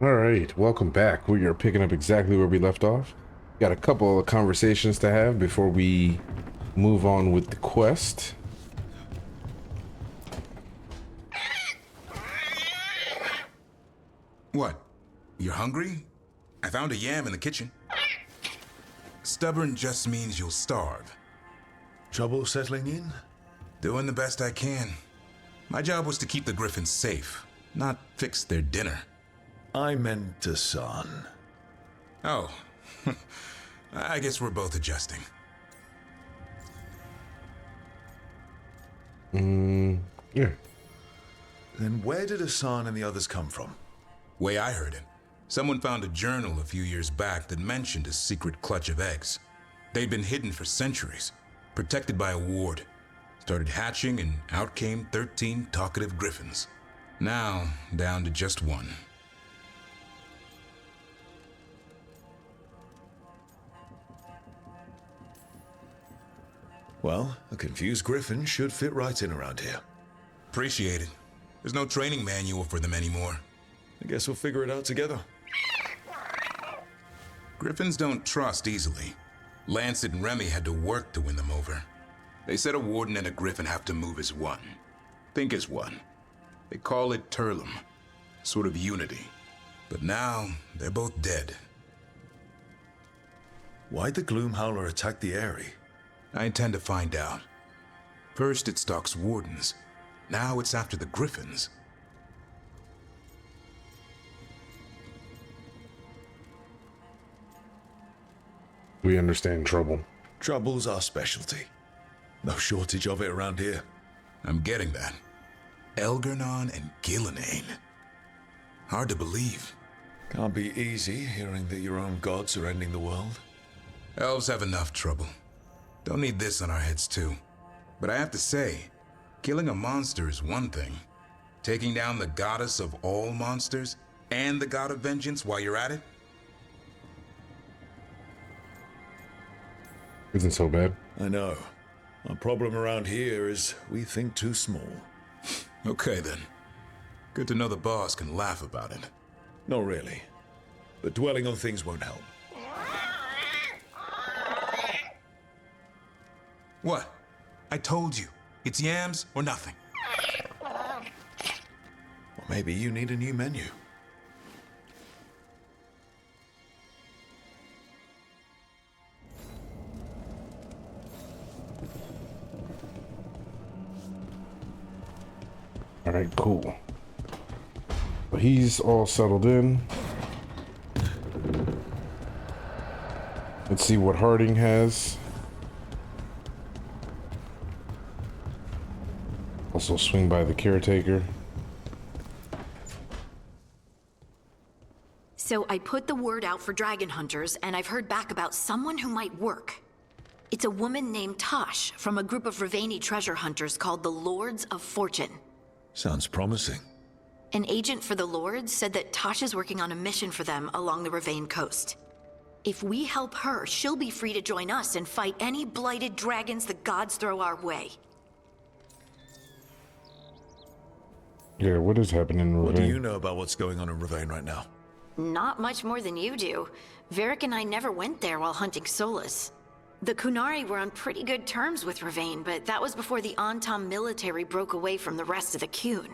All right, welcome back. We are picking up exactly where we left off. Got a couple of conversations to have before we move on with the quest. What? You're hungry? I found a yam in the kitchen. Stubborn just means you'll starve. Trouble settling in? Doing the best I can. My job was to keep the griffins safe, not fix their dinner. I meant a son. Oh, I guess we're both adjusting. Yeah. Then where did Hassan and the others come from? Way I heard it, someone found a journal a few years back that mentioned a secret clutch of eggs. They'd been hidden for centuries, protected by a ward. Started hatching and out came 13 talkative griffins. Now, down to just one. Well, a confused griffin should fit right in around here. Appreciate it. There's no training manual for them anymore. I guess we'll figure it out together. Griffins don't trust easily. Lancet and Remy had to work to win them over. They said a warden and a griffin have to move as one. Think as one. They call it Turlum. Sort of unity. But now, they're both dead. Why'd the Gloomhowler attack the Eyrie? I intend to find out. First it stalks wardens. Now it's after the griffins. We understand trouble. Trouble's our specialty. No shortage of it around here. I'm getting that. Elgernon and Gillenane. Hard to believe. Can't be easy hearing that your own gods are ending the world. Elves have enough trouble. Don't need this on our heads too. But I have to say, killing a monster is one thing. Taking down the goddess of all monsters and the god of vengeance while you're at it? Isn't so bad. I know. Our problem around here is we think too small. Okay then. Good to know the boss can laugh about it. Not really. But dwelling on things won't help. What? I told you. It's yams or nothing. Or maybe you need a new menu. All right, cool. But he's all settled in. Let's see what Harding has. Also swing by the caretaker. So I put the word out for dragon hunters, and I've heard back about someone who might work. It's a woman named Tosh from a group of Riveni treasure hunters called the Lords of Fortune. Sounds promising. An agent for the Lords said that Tosh is working on a mission for them along the Rivain coast. If we help her, she'll be free to join us and fight any blighted dragons the gods throw our way. Yeah, what is happening in Rivain? What do you know about what's going on in Rivain right now? Not much more than you do. Varric and I never went there while hunting Solas. The Kunari were on pretty good terms with Rivain, but that was before the Antam military broke away from the rest of the Qun.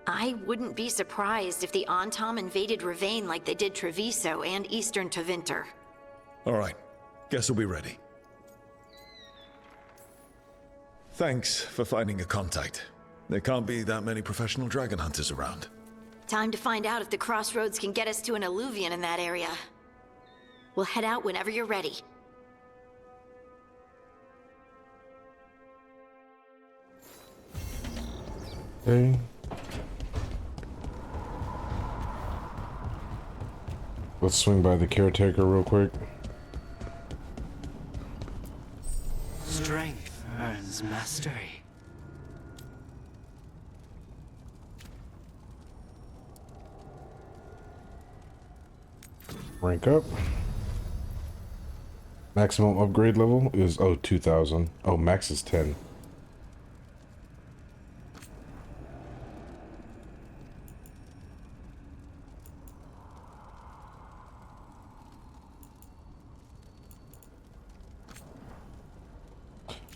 I wouldn't be surprised if the Antam invaded Rivain like they did Treviso and Eastern Tevinter. All right. Guess we'll be ready. Thanks for finding a contact. There can't be that many professional dragon hunters around. Time to find out if the crossroads can get us to an Eluvian in that area. We'll head out whenever you're ready. Okay. Let's swing by the caretaker real quick. Strength earns mastery. Rank up. Maximum upgrade level is 2000. Oh, max is 10.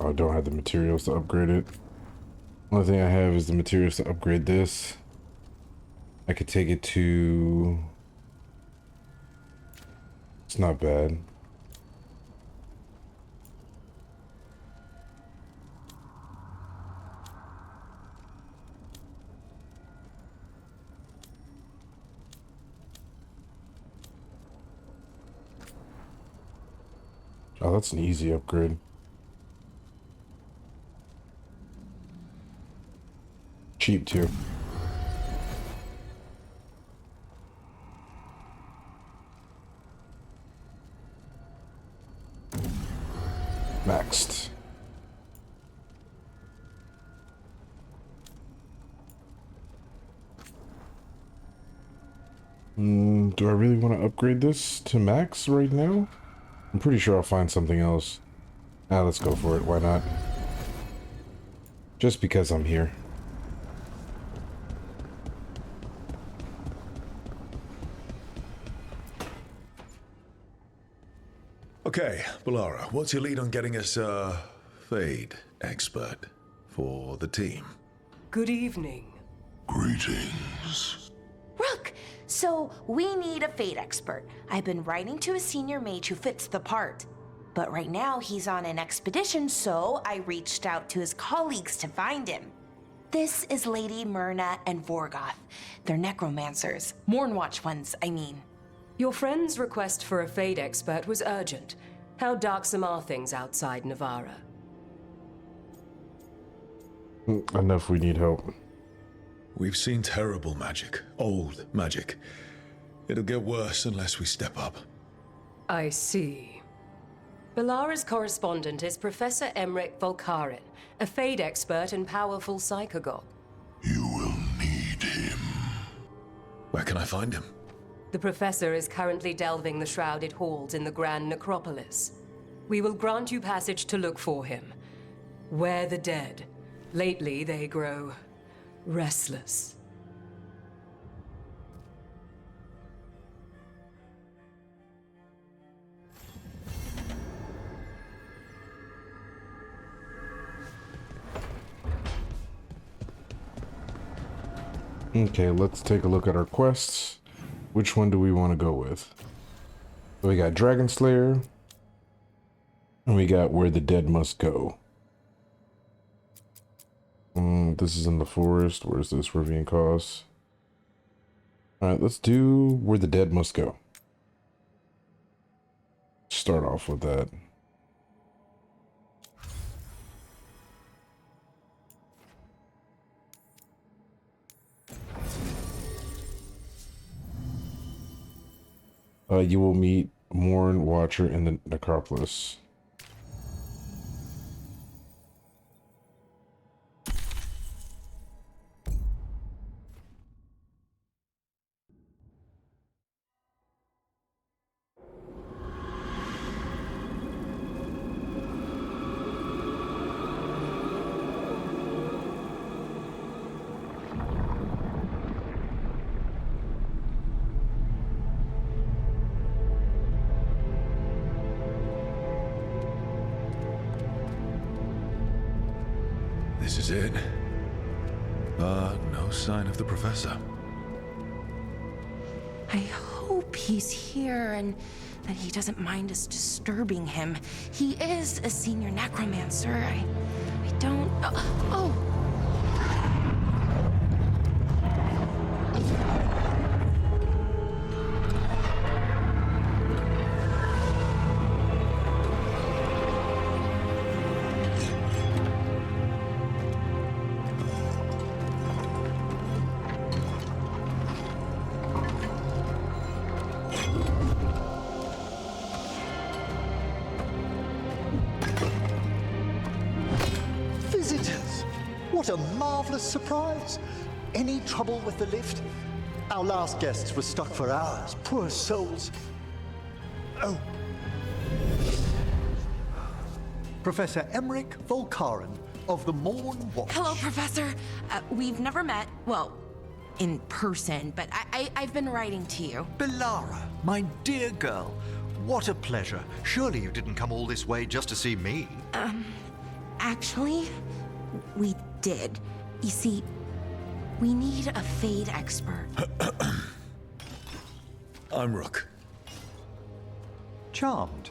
I don't have the materials to upgrade it. Only thing I have is the materials to upgrade this. I could take it to... It's not bad. Oh, that's an easy upgrade. Cheap too. Maxed. Do I really want to upgrade this to max right now? I'm pretty sure I'll find something else. Let's go for it. Why not? Just because I'm here. Okay, Bellara, what's your lead on getting us a Fade expert for the team? Good evening. Greetings. Rook! So, we need a Fade expert. I've been writing to a senior mage who fits the part. But right now, he's on an expedition, so I reached out to his colleagues to find him. This is Lady Myrna and Vorgoth. They're necromancers. Mournwatch ones, I mean. Your friend's request for a Fade expert was urgent. How darksome are things outside Navarra? Enough, we need help. We've seen terrible magic. Old magic. It'll get worse unless we step up. I see. Bellara's correspondent is Professor Emmerich Volkaren, a Fade expert and powerful psychagogue. You will need him. Where can I find him? The Professor is currently delving the shrouded halls in the Grand Necropolis. We will grant you passage to look for him. Where the dead. Lately, they grow restless. Okay, let's take a look at our quests. Which one do we want to go with? So we got Dragon Slayer, and we got Where the Dead Must Go. This is in the forest. Where's this? Ravine Cost. Alright, let's do Where the Dead Must Go. Start off with that. You will meet Mourn Watcher in the Necropolis. This is it. No sign of the professor. I hope he's here and that he doesn't mind us disturbing him. He is a senior necromancer. I don't... Oh! What a marvelous surprise! Any trouble with the lift? Our last guests were stuck for hours. Poor souls. Oh. Professor Emmerich Volkaren of the Morn Watch. Hello, Professor. We've never met, well, in person, but I've been writing to you. Bellara, my dear girl. What a pleasure. Surely you didn't come all this way just to see me. Actually, we did. You see, we need a Fade expert. I'm Rook. Charmed.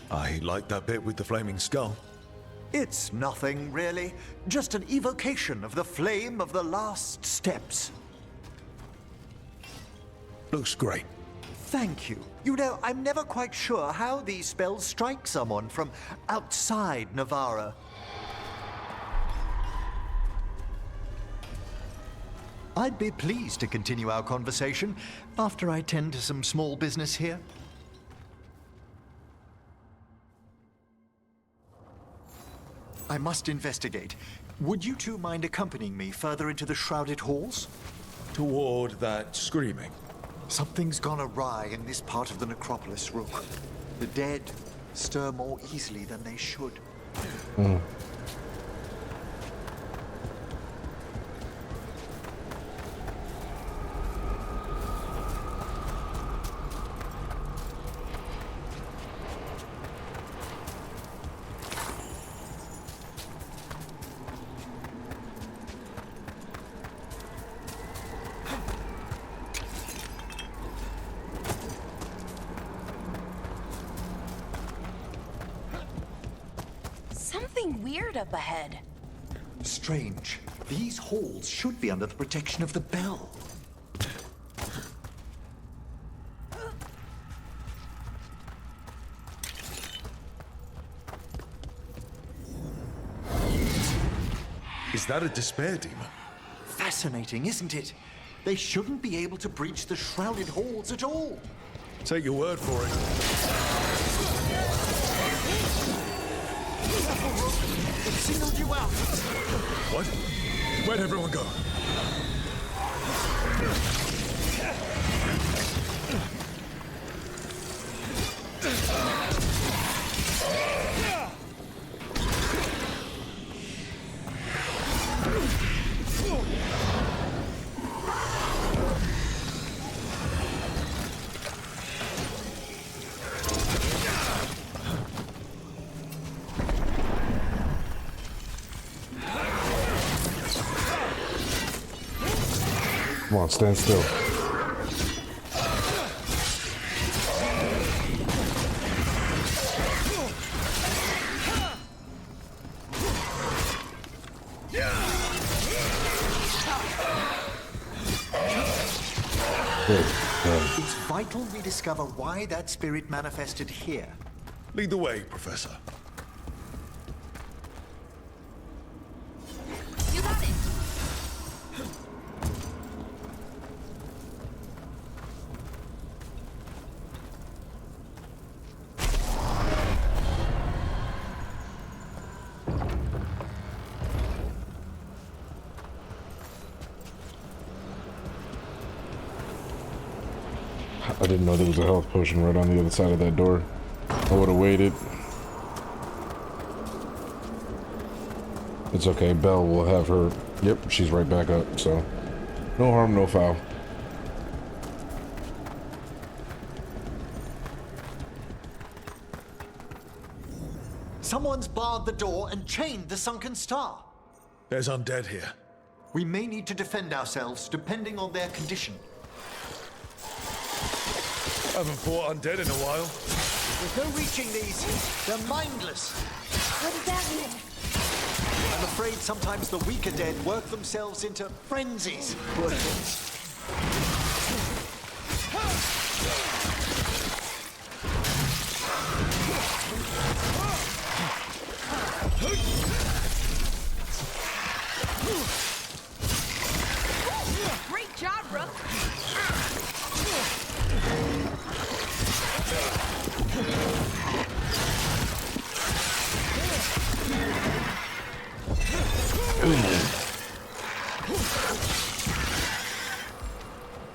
I like that bit with the flaming skull. It's nothing, really. Just an evocation of the flame of the last steps. Looks great. Thank you. You know, I'm never quite sure how these spells strike someone from outside Navarra. I'd be pleased to continue our conversation after I tend to some small business here. I must investigate. Would you two mind accompanying me further into the shrouded halls? Toward that screaming. Something's gone awry in this part of the necropolis, Rook. The dead stir more easily than they should. Something weird up ahead. Strange. These halls should be under the protection of the bell. Is that a despair demon? Fascinating, isn't it? They shouldn't be able to breach the shrouded halls at all. Take your word for it. It singled you out. What? Where'd everyone go? Come on, stand still. It's vital we discover why that spirit manifested here. Lead the way, Professor. You got it. I didn't know there was a health potion right on the other side of that door. I would have waited. It's okay, Belle will have her. Yep, she's right back up, so no harm, no foul. Someone's barred the door and chained the sunken star. There's undead here. We may need to defend ourselves depending on their condition. Haven't fought undead in a while. There's no reaching these. They're mindless. What does that mean? I'm afraid sometimes the weaker dead work themselves into frenzies. Poor things. Great job, Rook.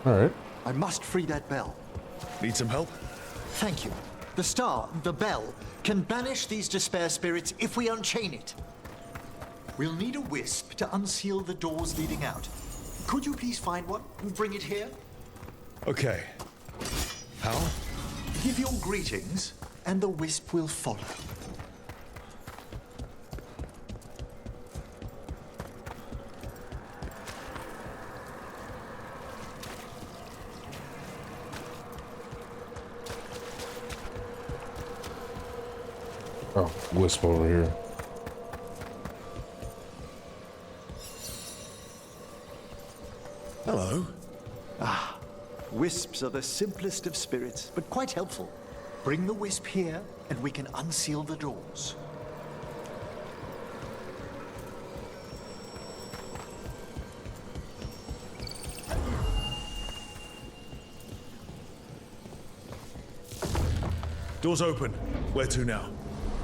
All right. I must free that bell. Need some help? Thank you. The star, the bell, can banish these despair spirits if we unchain it. We'll need a wisp to unseal the doors leading out. Could you please find one and bring it here? Okay. How? Give your greetings and the wisp will follow. Oh, wisp over here. Hello. Wisps are the simplest of spirits, but quite helpful. Bring the wisp here, and we can unseal the doors. Doors open. Where to now?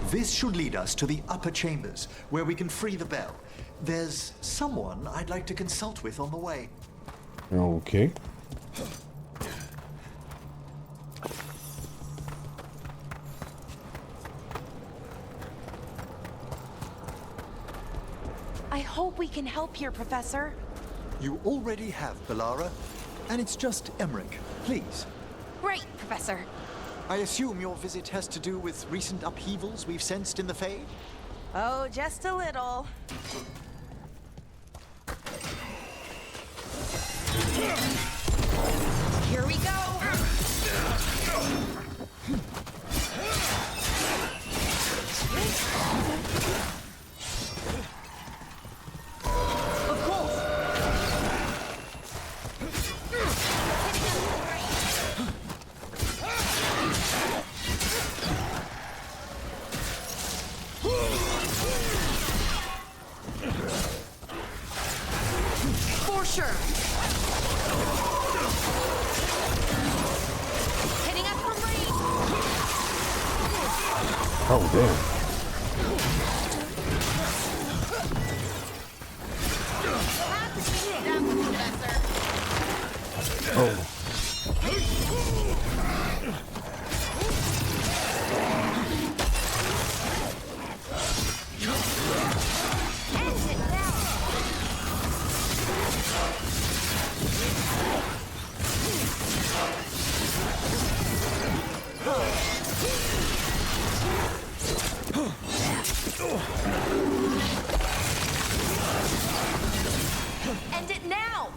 This should lead us to the upper chambers, where we can free the bell. There's someone I'd like to consult with on the way. Okay. I hope we can help here, Professor. You already have, Bellara, and it's just Emmerich. Please. Right, Professor. I assume your visit has to do with recent upheavals we've sensed in the Fade? Oh, just a little. Here we go. Of course. For sure. Hitting us from range. Oh, damn. Oh. End it now.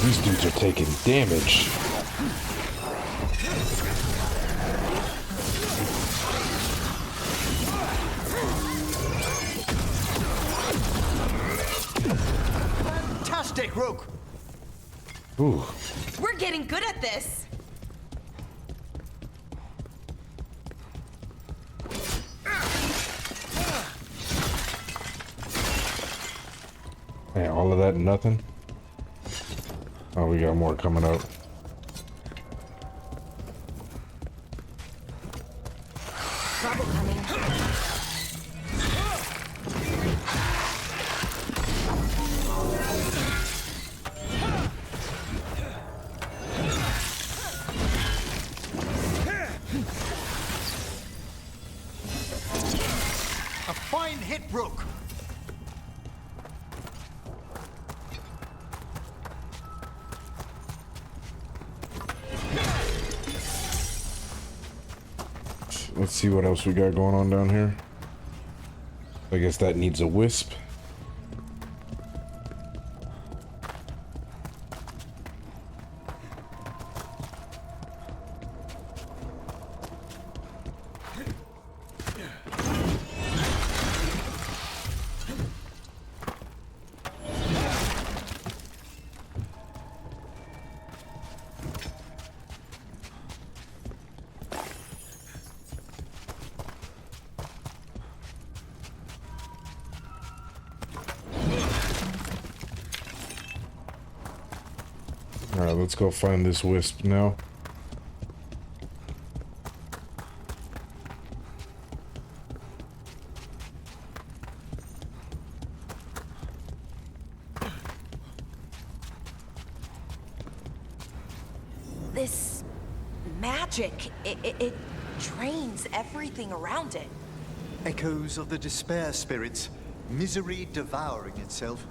These dudes are taking damage. Fantastic, Rook! Ooh. We're getting good at this. Man, all of that and nothing. Oh, we got more coming up. Trouble coming. A fine hit, Rook! Let's see what else we got going on down here. I guess that needs a wisp. Alright, let's go find this wisp now. This magic, it drains everything around it. Echoes of the despair spirits, misery devouring itself.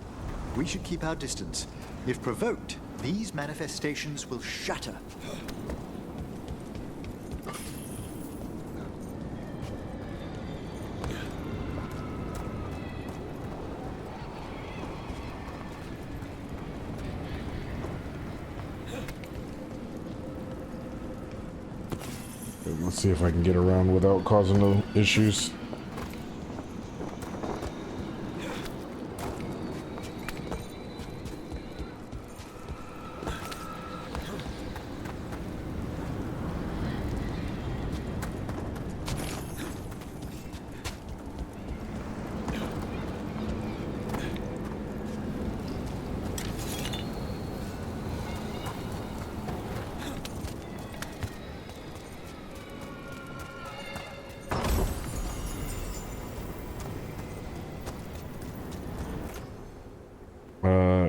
We should keep our distance. If provoked, these manifestations will shatter. Let's see if I can get around without causing no issues.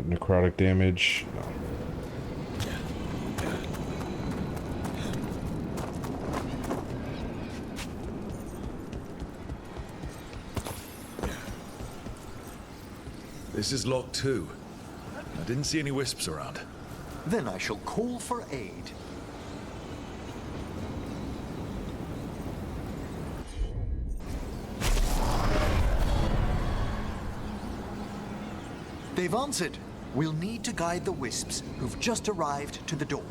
Necrotic damage. No. This is locked too. I didn't see any wisps around. Then I shall call for aid. They've answered. We'll need to guide the wisps who've just arrived to the door.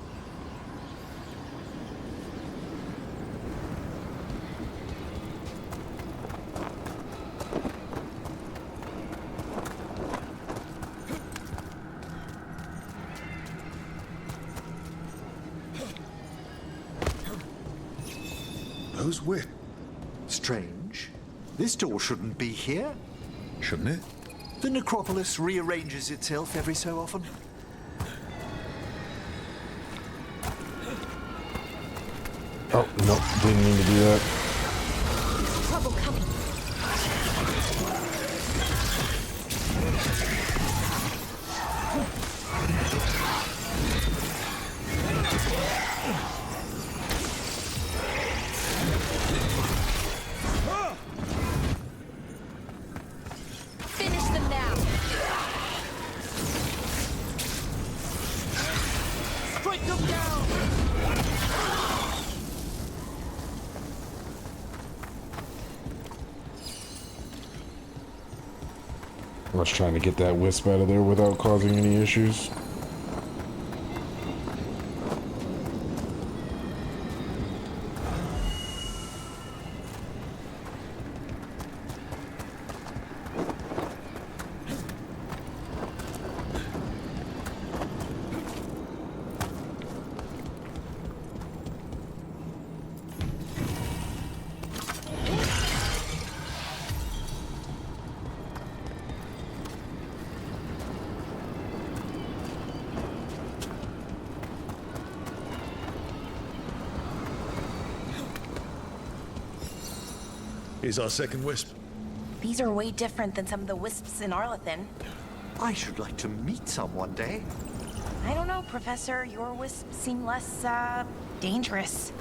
Those wisps. Strange. This door shouldn't be here. Shouldn't it? The necropolis rearranges itself every so often. Oh, no, didn't mean to do that. Trouble coming. Finish them now. Strike them down. I was trying to get that wisp out of there without causing any issues. Here's our second wisp. These are way different than some of the wisps in Arlethan. I should like to meet some one day. I don't know, Professor. Your wisps seem less, dangerous.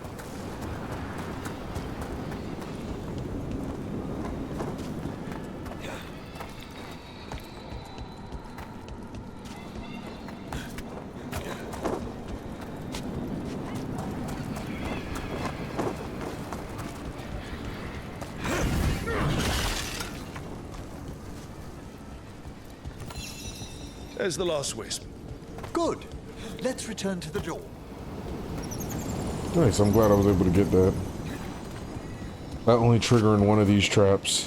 There's the last wisp. Good. Let's return to the door. Nice, I'm glad I was able to get that. Not only triggering one of these traps.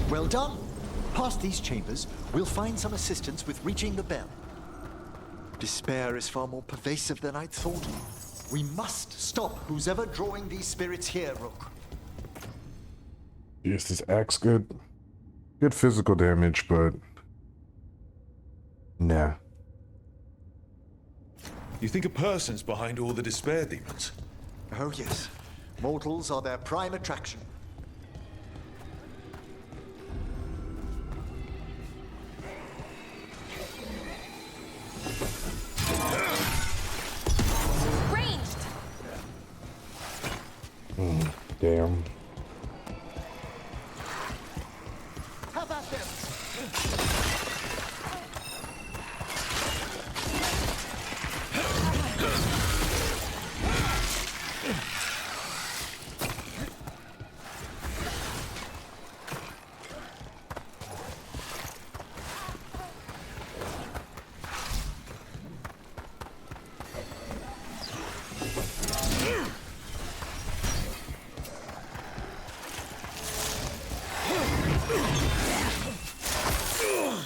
Well done. Past these chambers, we'll find some assistance with reaching the bell. Despair is far more pervasive than I'd thought. We must stop who's ever drawing these spirits here, Rook. Yes, this axe good. Good physical damage, but nah. You think a person's behind all the despair demons? Oh yes. Mortals are their prime attraction. Damn. How about them?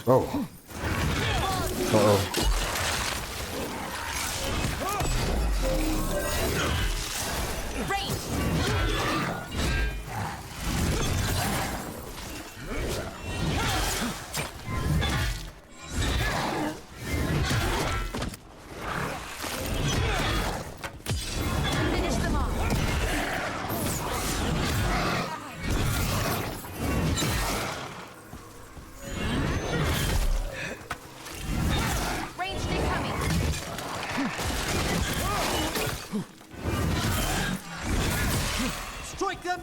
Oh. Uh-oh.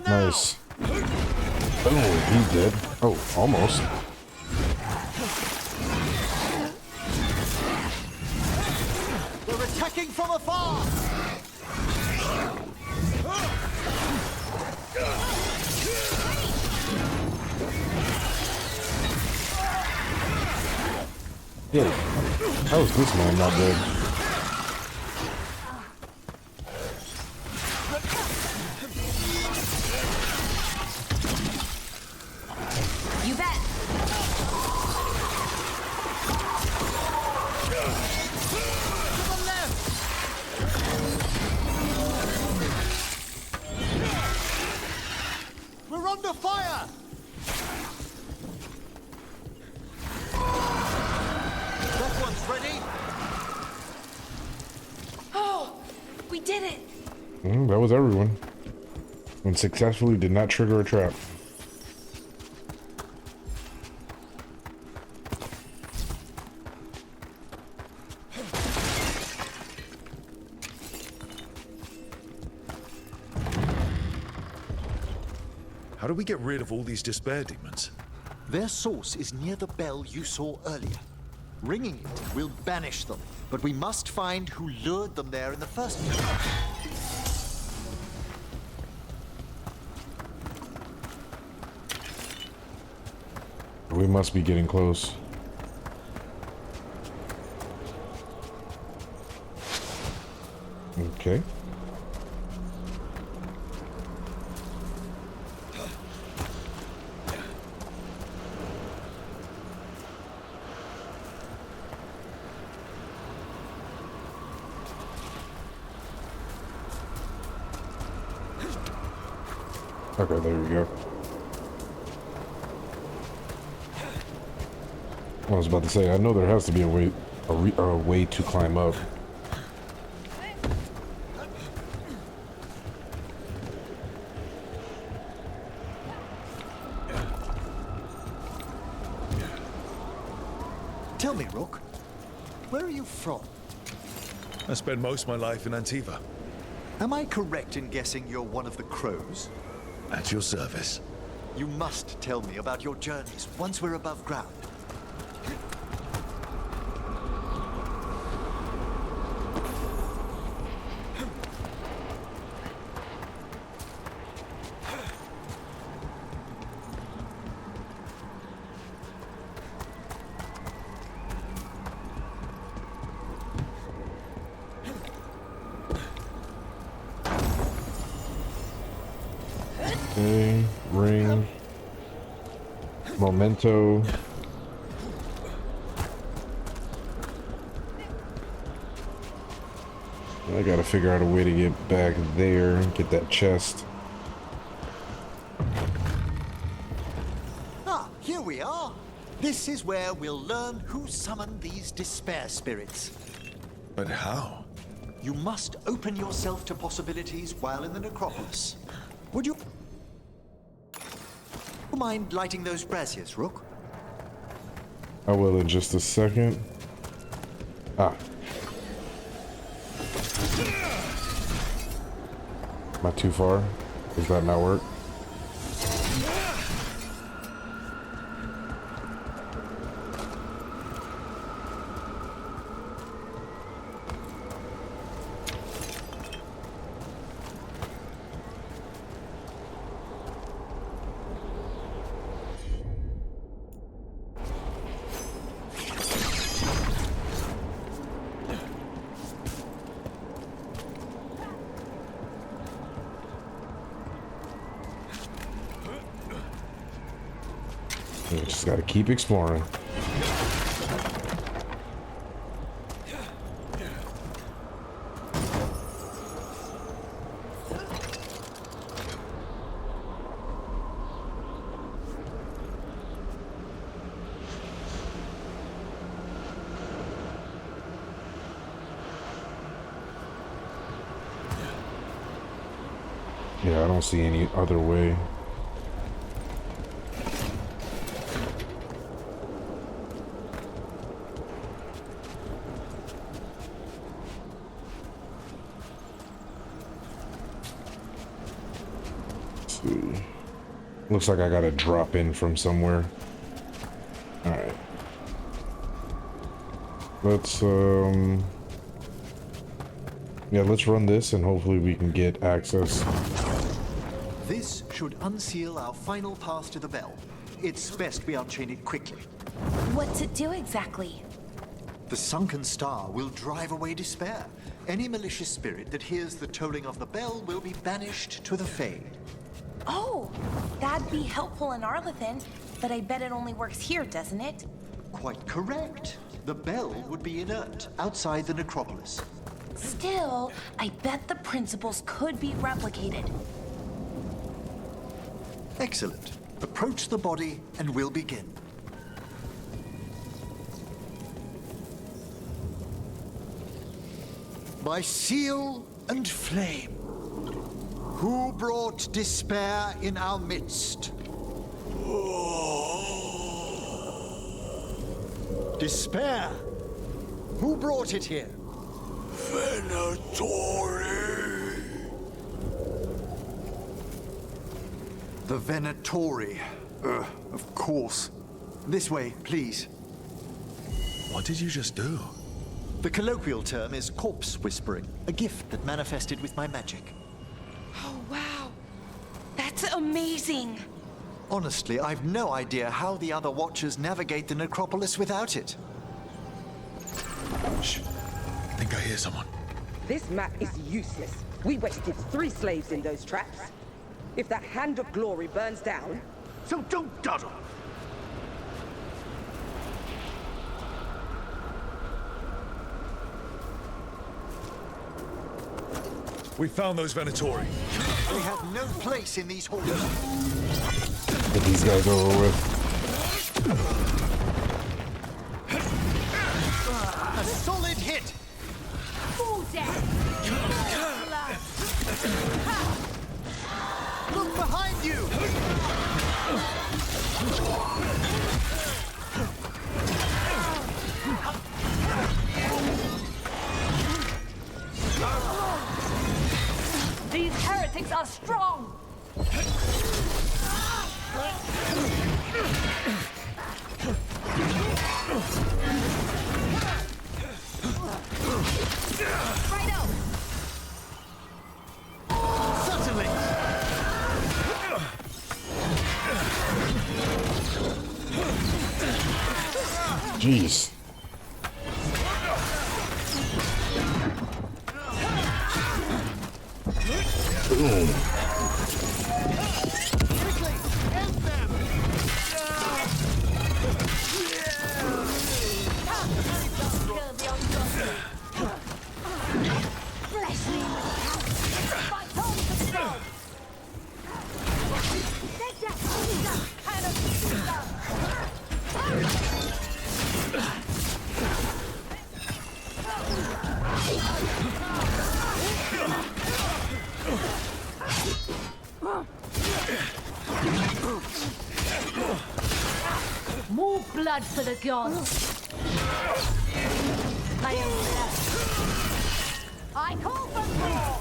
Nice. Oh, he's dead. Oh, almost. We're attacking from afar. Yeah. How is this man not dead? You bet. We're under fire. That one's ready. Oh, we did it. That was everyone. And successfully did not trigger a trap. How do we get rid of all these despair demons? Their source is near the bell you saw earlier. Ringing it will banish them, but we must find who lured them there in the first place. We must be getting close. Okay. Okay, there we go. I was about to say, I know there has to be a way to climb up. Tell me, Rook, where are you from? I spent most of my life in Antiva. Am I correct in guessing you're one of the crows? At your service. You must tell me about your journeys once we're above ground. Okay, ring. Memento. I gotta figure out a way to get back there and get that chest. Ah, here we are. This is where we'll learn who summoned these despair spirits. But how? You must open yourself to possibilities while in the necropolis. Would you mind lighting those braziers, Rook? I will in just a second. Ah. Not too far. Does that not work? We just gotta keep exploring. Yeah, I don't see any other way. Looks like I gotta drop in from somewhere. Alright. Let's, yeah, let's run this and hopefully we can get access. This should unseal our final path to the bell. It's best we unchain it quickly. What's it do exactly? The sunken star will drive away despair. Any malicious spirit that hears the tolling of the bell will be banished to the Fade. Oh, that'd be helpful in Arlethan, but I bet it only works here, doesn't it? Quite correct. The bell would be inert outside the necropolis. Still, I bet the principles could be replicated. Excellent. Approach the body and we'll begin. By seal and flame, who brought despair in our midst? Despair? Who brought it here? Venatori. The Venatori. Of course. This way, please. What did you just do? The colloquial term is corpse whispering, a gift that manifested with my magic. Oh, wow. That's amazing. Honestly, I've no idea how the other Watchers navigate the necropolis without it. Shh. I think I hear someone. This map is useless. We wasted 3 slaves in those traps. If that Hand of Glory burns down... So don't dawdle. We found those Venatori. They have no place in these halls. Get these guys over with. A solid hit! Full death. Look behind you! These heretics are strong. Righto. Certainly! Jeez. Boom. Quickly! End them! More blood for the gods. I am blessed. I call for more.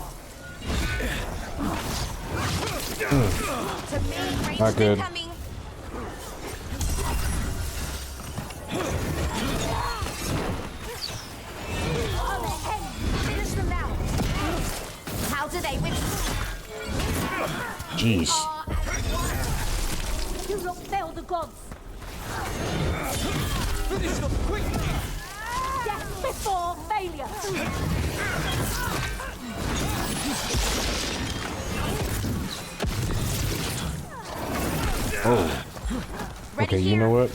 Not good. Finish them now. How do they win? Jeez. Do not fail the gods. Finish them quickly. Death before failure. Oh. Okay, you know what?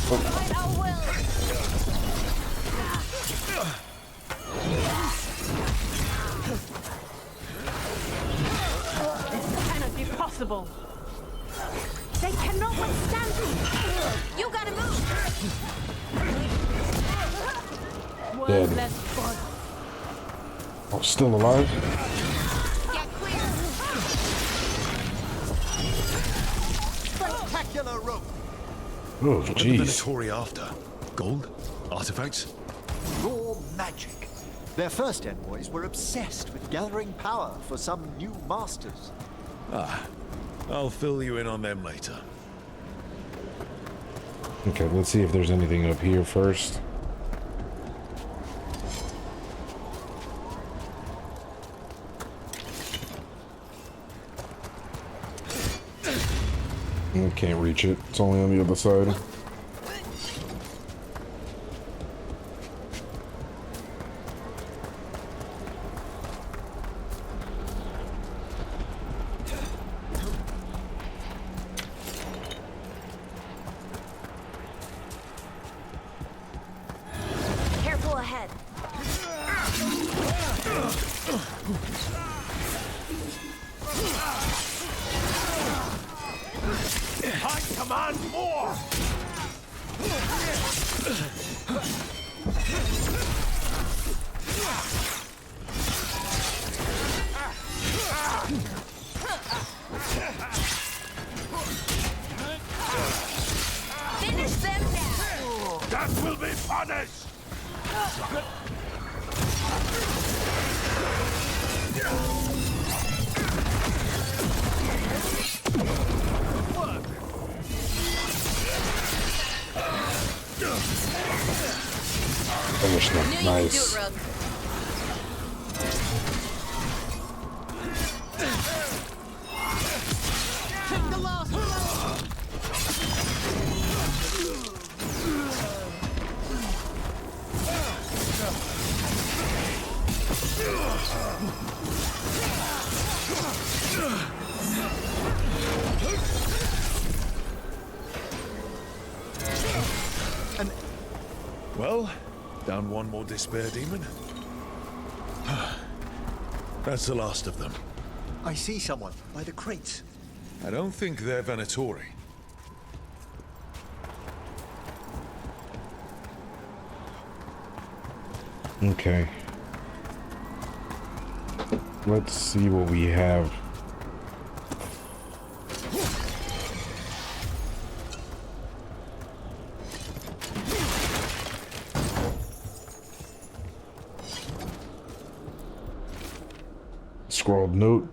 Oh. This cannot be possible. They cannot withstand me. You gotta move. Dead. One less god. Oh, still alive? Get clear. Spectacular Rook! Oh, What are the jeez. Venatori after? Gold? Artifacts? Raw magic. Their first envoys were obsessed with gathering power for some new masters. I'll fill you in on them later. Okay, let's see if there's anything up here first. I can't reach it. It's only on the other side. Careful ahead. I command more. Finish them now. That will be punished. Finish them. Nice. Rook. Take the last blow. Well, down one more despair demon. That's the last of them. I see someone by the crates. I don't think they're Venatori. Okay. Let's see what we have. Scrawled note.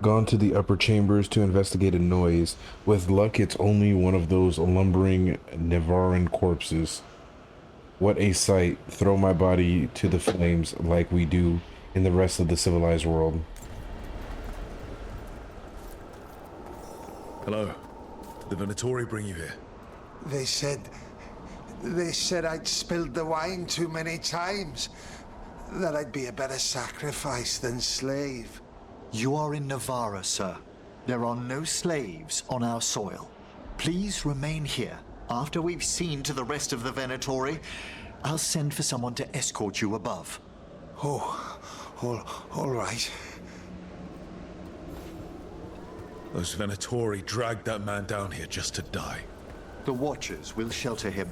Gone to the upper chambers to investigate a noise. With luck, it's only one of those lumbering Nevaran corpses. What a sight. Throw my body to the flames like we do in the rest of the civilized world. Hello. Did the Venatori bring you here? They said I'd spilled the wine too many times. That I'd be a better sacrifice than slave. You are in Navarra, sir. There are no slaves on our soil. Please remain here. After we've seen to the rest of the Venatori, I'll send for someone to escort you above. Oh, all right. Those Venatori dragged that man down here just to die. The Watchers will shelter him.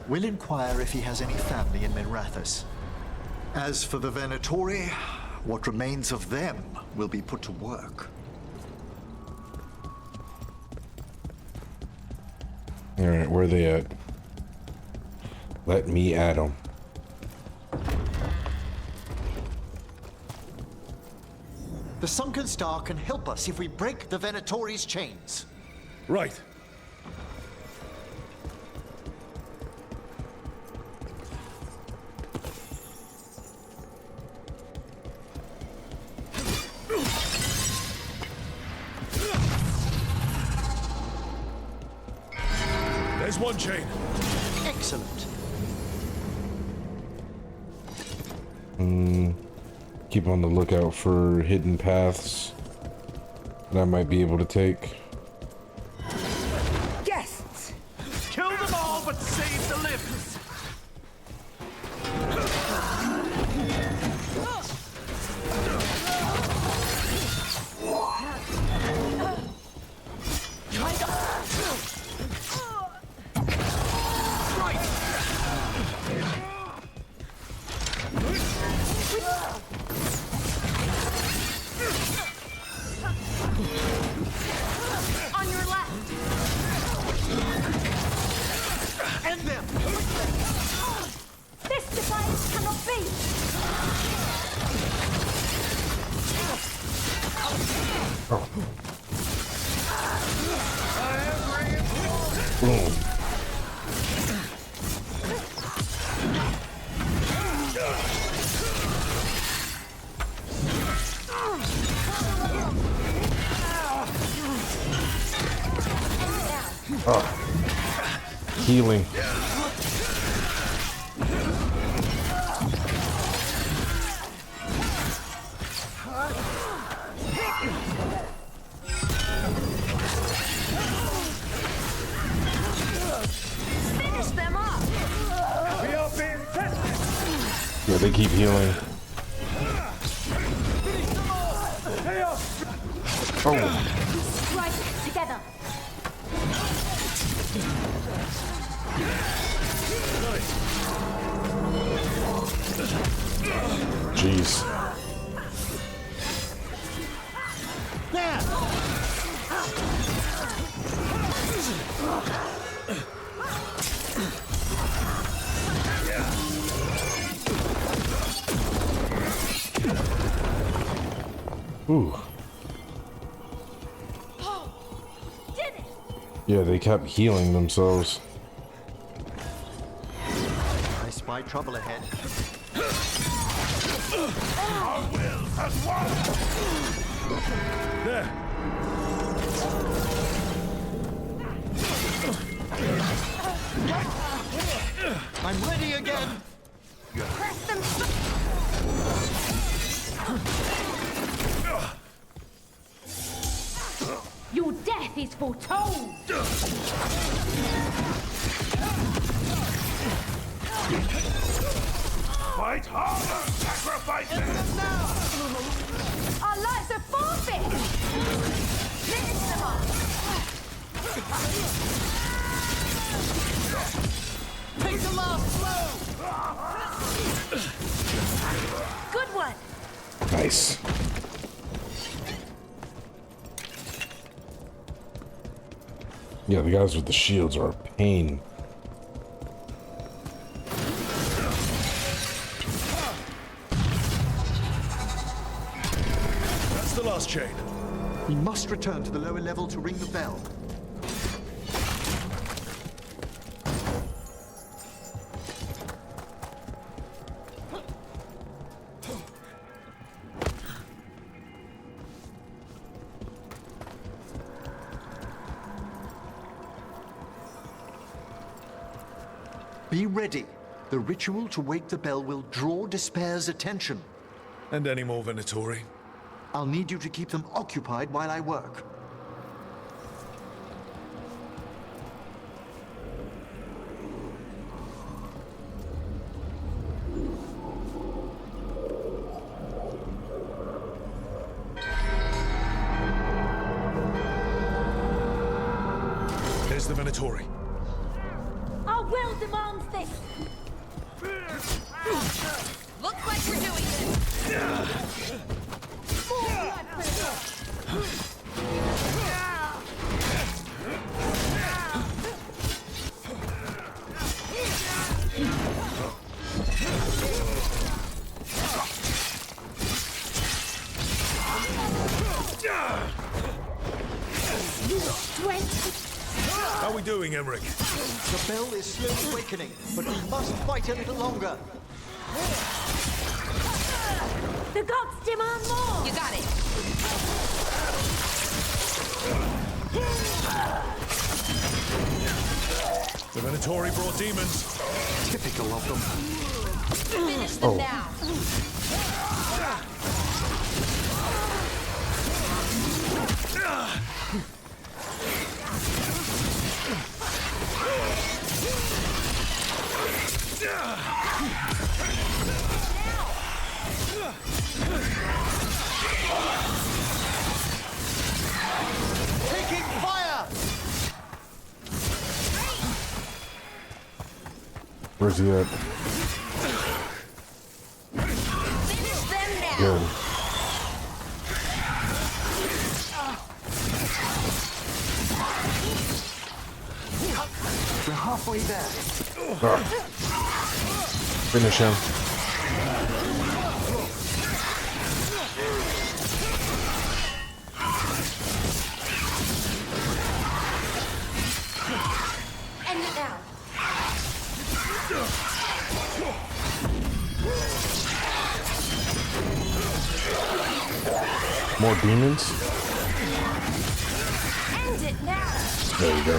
We'll inquire if he has any family in Minrathous. As for the Venatori, what remains of them will be put to work. Alright, where are they at? Let me at them. The sunken star can help us if we break the Venatori's chains. Right. There's one chain. Excellent. Keep on the lookout for hidden paths that I might be able to take. Guests! Kill them all, but save the limbs! On your left! End them! This defiance cannot be! Boom. Healing. Finish them up! We are being tested! Yeah, they keep healing. Oh, Strike together! jeez. There! Ooh. Did it! Yeah, they kept healing themselves. I spy trouble ahead. Our will has won! There. I'm ready again! Press them! Your death is foretold! Fight harder, sacrifices! Our lives are forfeit! Finish them off! Take the last blow! Good one! Nice. Yeah, the guys with the shields are a pain. That's the last chain. We must return to the lower level to ring the bell. Be ready. The ritual to wake the bell will draw Despair's attention. And any more Venatori? I'll need you to keep them occupied while I work. There's the Venatori. Our will demands this! Looks like we're doing this. More blood for doing, Emmerich? The bell is slowly awakening, but we must fight a little longer. The gods demand more! You got it. The Venatori brought demons. Typical of them. Finish them now. Taking fire! Where's he at? Finish them now. Good. We're halfway there. Finish him. End it now. More demons? End it now. There you go.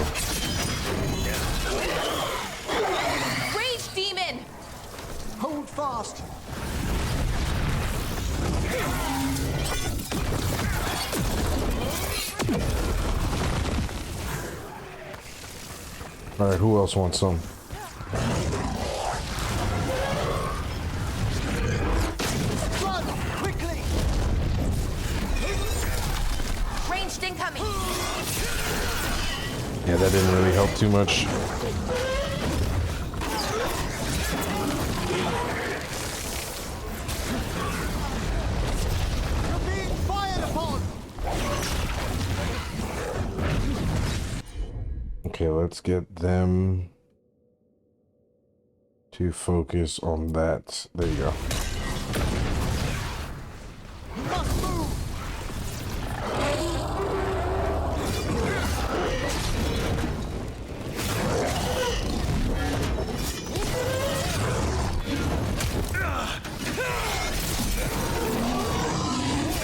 Rage demon. Hold fast. Alright, who else wants some? Run! Quickly! Ranged incoming. Yeah, that didn't really help too much. You're being fired upon! Okay, let's get them to focus on that. There you go. Must move!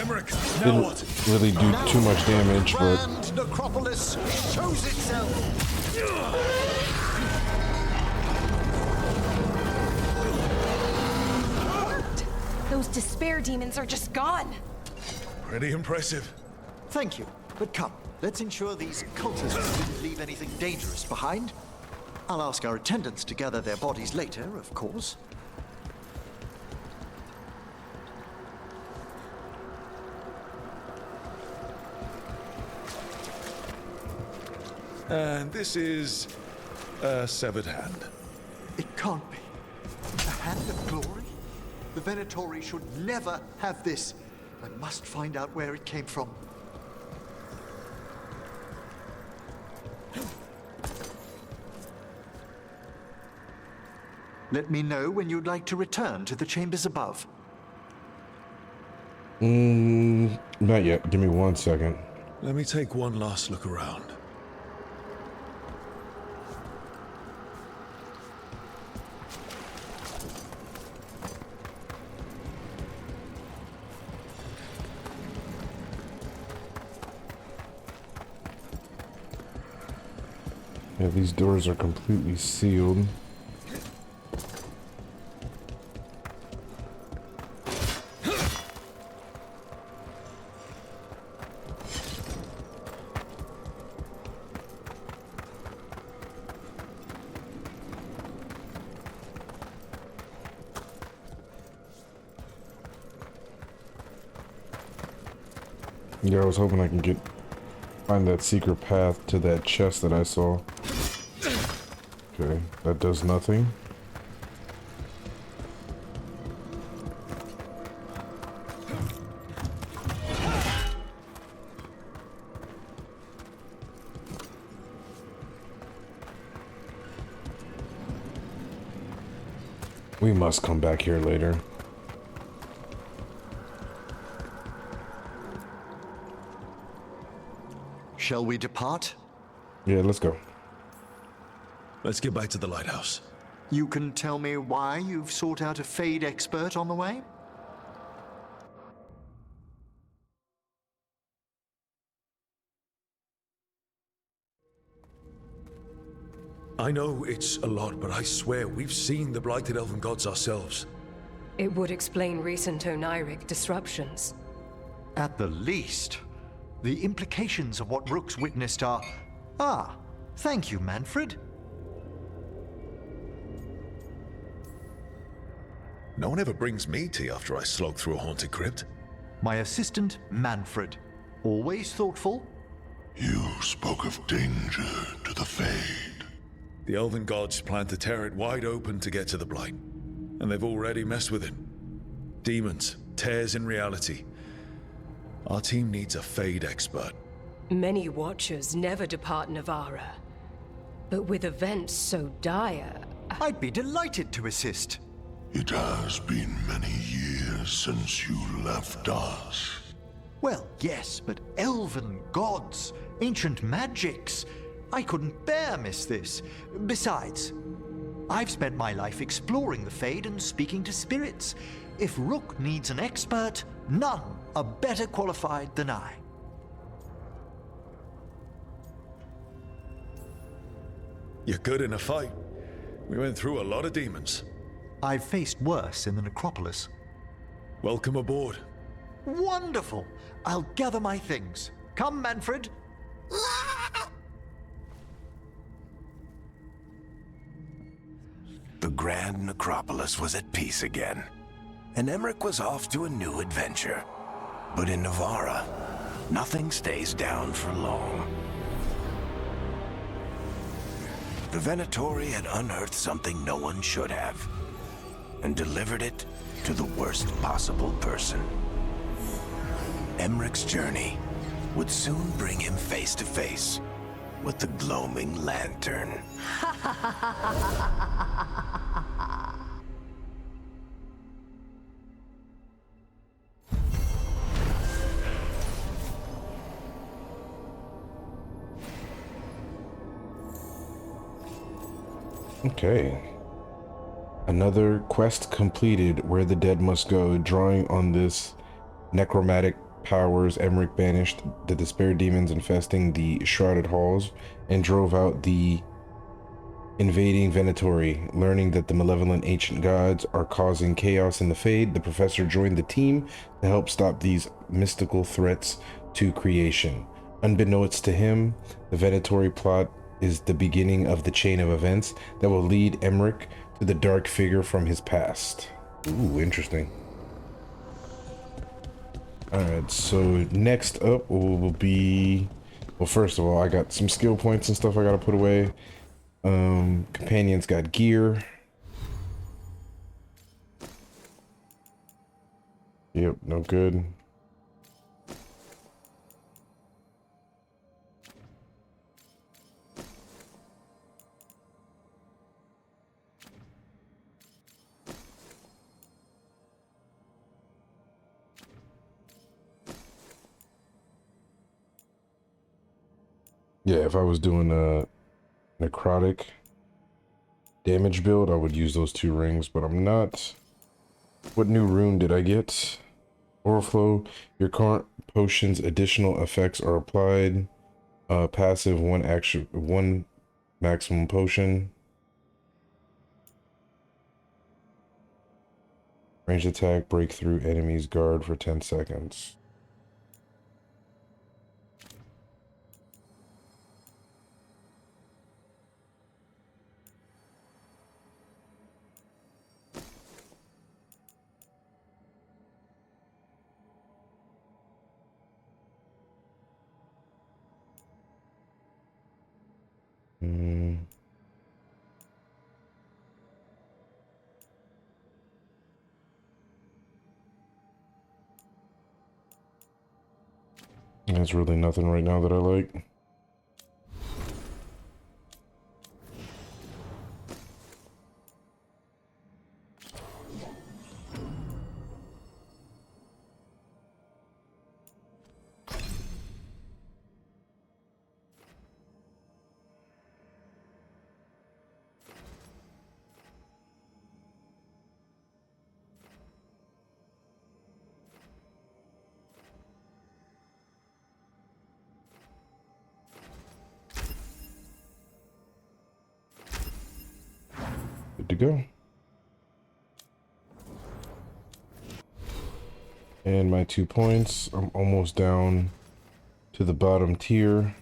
Emmerich, now Didn't what? really do too much damage, but Grand necropolis shows itself! Those despair demons are just gone. Pretty impressive. Thank you, but come, let's ensure these cultists didn't leave anything dangerous behind. I'll ask our attendants to gather their bodies later, of course. And this is a severed hand. It can't be. A hand of glory? The Venatori should never have this. I must find out where it came from. Let me know when you'd like to return to the chambers above. not yet. Give me 1 second. Let me take one last look around. Yeah, these doors are completely sealed. Yeah, I was hoping I can find that secret path to that chest that I saw. Okay, that does nothing. We must come back here later. Shall we depart? Yeah, let's go. Let's get back to the lighthouse. You can tell me why you've sought out a Fade expert on the way? I know it's a lot, but I swear we've seen the blighted elven gods ourselves. It would explain recent oniric disruptions. At the least, the implications of what Rook's witnessed are... Ah, thank you, Manfred. No one ever brings me tea after I slog through a haunted crypt. My assistant, Manfred. Always thoughtful. You spoke of danger to the Fade. The elven gods plan to tear it wide open to get to the blight. And they've already messed with it. Demons, tears in reality. Our team needs a Fade expert. Many Watchers never depart Navara. But with events so dire... I'd be delighted to assist. It has been many years since you left us. Well, yes, but elven gods, ancient magics. I couldn't bear miss this. Besides, I've spent my life exploring the Fade and speaking to spirits. If Rook needs an expert, none are better qualified than I. You're good in a fight. We went through a lot of demons. I've faced worse in the necropolis. Welcome aboard. Wonderful! I'll gather my things. Come, Manfred. The Grand Necropolis was at peace again, and Emmerich was off to a new adventure. But in Navara, nothing stays down for long. The Venatori had unearthed something no one should have, and delivered it to the worst possible person. Emmerich's journey would soon bring him face to face with the gloaming lantern. Okay. Another quest completed, where the dead must go. Drawing on this necromantic powers, Emmerich banished the despair demons infesting the shrouded halls and drove out the invading Venatori. Learning that the malevolent ancient gods are causing chaos in the Fade, the professor joined the team to help stop these mystical threats to creation. Unbeknownst to him, the Venatori plot is the beginning of the chain of events that will lead Emmerich to the dark figure from his past. Ooh, interesting. Alright, so next up will be... Well, first of all, I got some skill points and stuff I gotta put away. Companions got gear. Yep, no good. Yeah, if I was doing a necrotic damage build, I would use those two rings, but I'm not. What new rune did I get? Overflow. Your current potion's additional effects are applied. Passive, one maximum potion. Ranged attack, break through enemy's guard for 10 seconds. There's really nothing right now that I like. good to go. And my 2 points. I'm almost down to the bottom tier.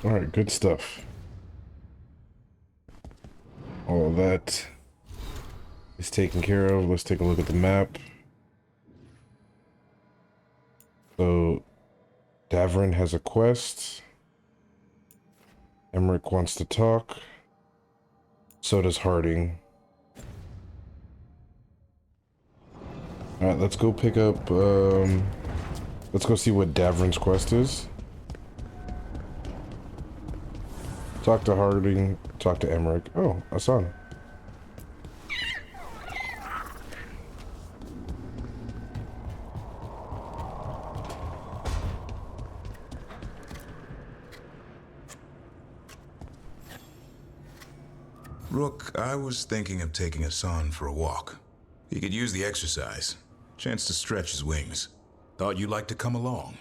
All right, good stuff. All of that is taken care of. Let's take a look at the map. So, Davrin has a quest. Emmerich wants to talk. So does Harding. All right, let's go pick up. Let's go see what Davrin's quest is. Talk to Harding, talk to Emmerich. Oh, Asan. Rook, I was thinking of taking Asan for a walk. He could use the exercise. Chance to stretch his wings. Thought you'd like to come along.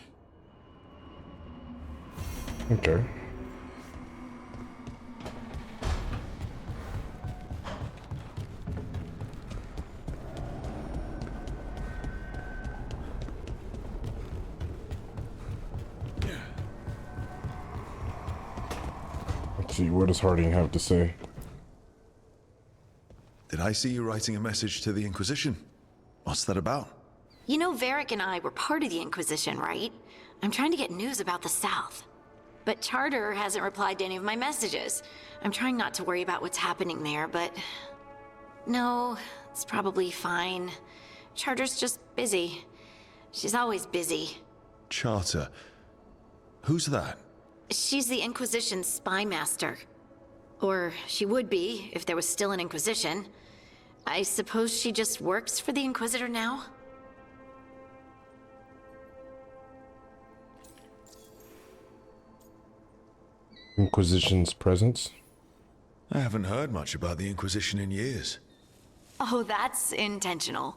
Okay. Let's see, what does Harding have to say? Did I see you writing a message to the Inquisition? What's that about? You know, Varric and I were part of the Inquisition, right? I'm trying to get news about the South. But Charter hasn't replied to any of my messages. I'm trying not to worry about what's happening there, but... No, it's probably fine. Charter's just busy. She's always busy. Charter? Who's that? She's the Inquisition's spy master. Or she would be, if there was still an Inquisition. I suppose she just works for the Inquisitor now? Inquisition's presence? I haven't heard much about the Inquisition in years. Oh, that's intentional.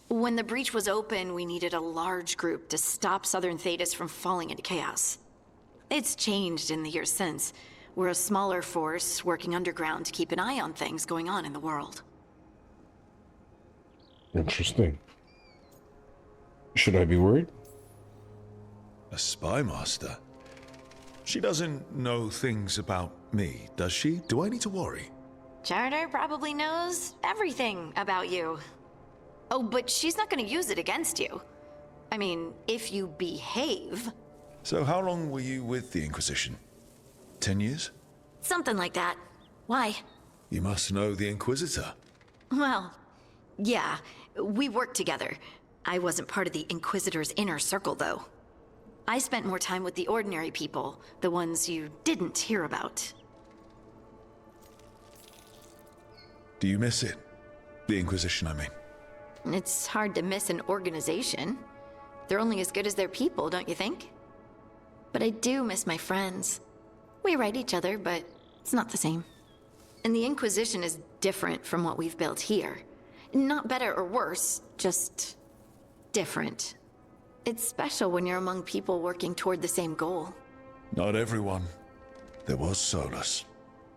When the breach was open, we needed a large group to stop southern Thedas from falling into chaos. It's changed in the years since. We're a smaller force working underground to keep an eye on things going on in the world. Interesting. Should I be worried? A spy master? She doesn't know things about me, does she? Do I need to worry? Charter probably knows everything about you. Oh, but she's not gonna use it against you. I mean, if you behave. So how long were you with the Inquisition? 10 years? Something like that. Why? You must know the Inquisitor. Well, yeah, we worked together. I wasn't part of the Inquisitor's inner circle, though. I spent more time with the ordinary people, the ones you didn't hear about. Do you miss it? The Inquisition, I mean. It's hard to miss an organization. They're only as good as their people, don't you think? But I do miss my friends. We write each other, but it's not the same. And the Inquisition is different from what we've built here. Not better or worse, just different. It's special when you're among people working toward the same goal. Not everyone. There was Solas.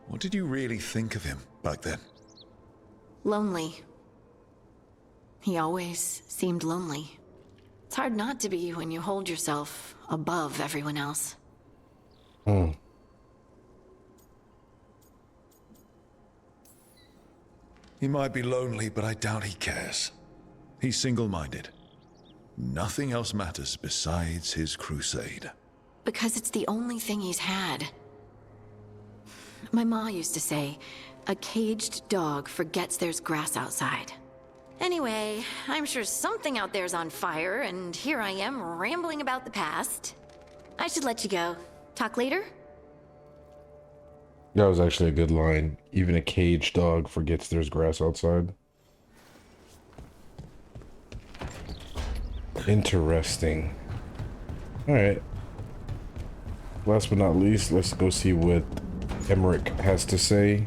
What did you really think of him back then? Lonely. He always seemed lonely. It's hard not to be when you hold yourself above everyone else. He might be lonely, but I doubt he cares. He's single-minded. Nothing else matters besides his crusade. Because it's the only thing he's had. My ma used to say, a caged dog forgets there's grass outside. Anyway, I'm sure something out there's on fire, and here I am rambling about the past. I should let you go. Talk later? That was actually a good line. Even a caged dog forgets there's grass outside. Interesting. Alright. last but not least, let's go see what Emmerich has to say.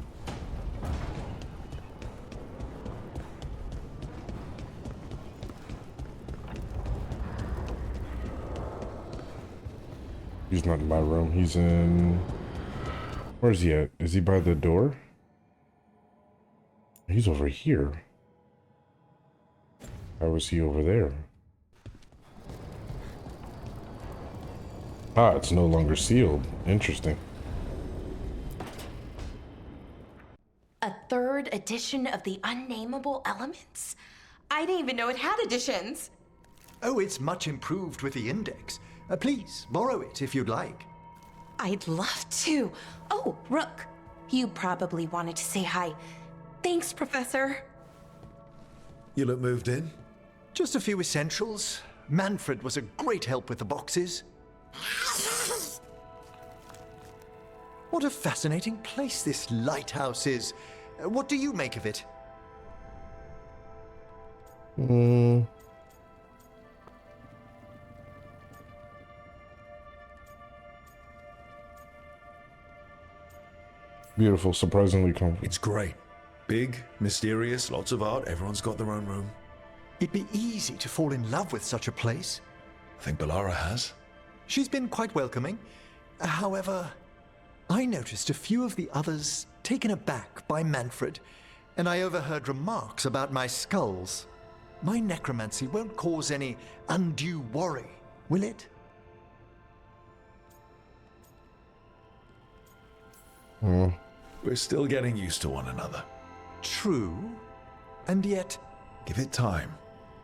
He's not in my room. He's in... Where's he at? Is he by the door? He's over here. How was he over there? Ah, it's no longer sealed. Interesting. A third edition of the Unnameable Elements? I didn't even know it had editions. Oh, it's much improved with the index. Please, borrow it if you'd like. I'd love to. Oh, Rook, you probably wanted to say hi. Thanks, Professor. You look moved in? Just a few essentials. Manfred was a great help with the boxes. What a fascinating place this lighthouse is. What do you make of it? Beautiful, surprisingly comfortable. It's great. Big, mysterious, lots of art. Everyone's got their own room. It'd be easy to fall in love with such a place. I think Bellara has. She's been quite welcoming. However, I noticed a few of the others taken aback by Manfred, and I overheard remarks about my skulls. My necromancy won't cause any undue worry, will it? We're still getting used to one another. True, and yet... Give it time.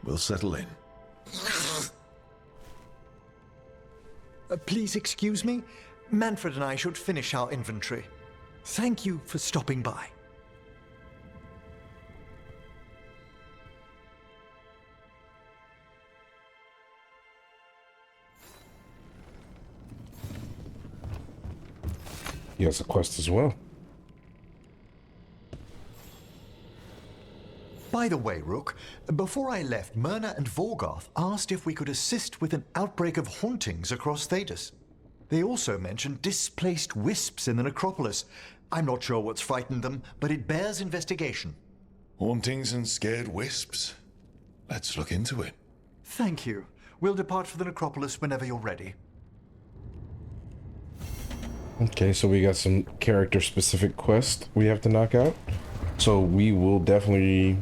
We'll settle in. Please excuse me. Manfred and I should finish our inventory. Thank you for stopping by. He has a quest as well. By the way, Rook, before I left, Myrna and Veilguard asked if we could assist with an outbreak of hauntings across Thedas. They also mentioned displaced wisps in the necropolis. I'm not sure what's frightened them, but it bears investigation. Hauntings and scared wisps? Let's look into it. Thank you. We'll depart for the necropolis whenever you're ready. Okay, so we got some character-specific quests we have to knock out. So we will definitely...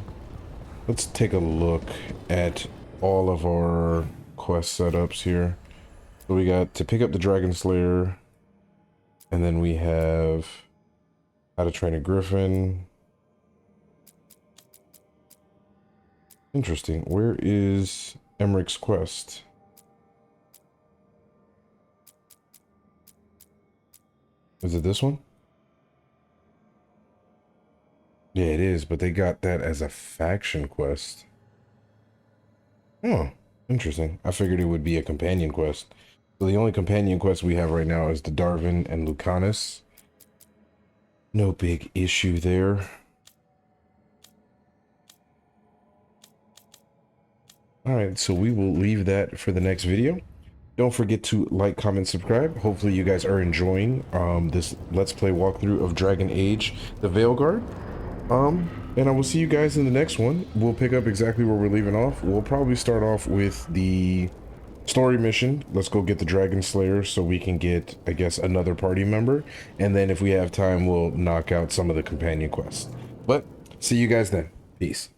Let's take a look at all of our quest setups here. So we got to pick up the Dragon Slayer, and then we have how to train a griffin. Interesting. Where is Emmerich's quest? Is it this one? Yeah, it is, but they got that as a faction quest. Oh, interesting. I figured it would be a companion quest. So the only companion quest we have right now is the Darwin and Lucanus. No big issue there. Alright, so we will leave that for the next video. Don't forget to like, comment, subscribe. Hopefully you guys are enjoying this Let's Play walkthrough of Dragon Age, the Veilguard. And I will see you guys in the next one. We'll pick up exactly where we're leaving off. We'll probably start off with the story mission. Let's go get the Dragon Slayer so we can get, I guess, another party member. And then if we have time, we'll knock out some of the companion quests. But see you guys then. Peace.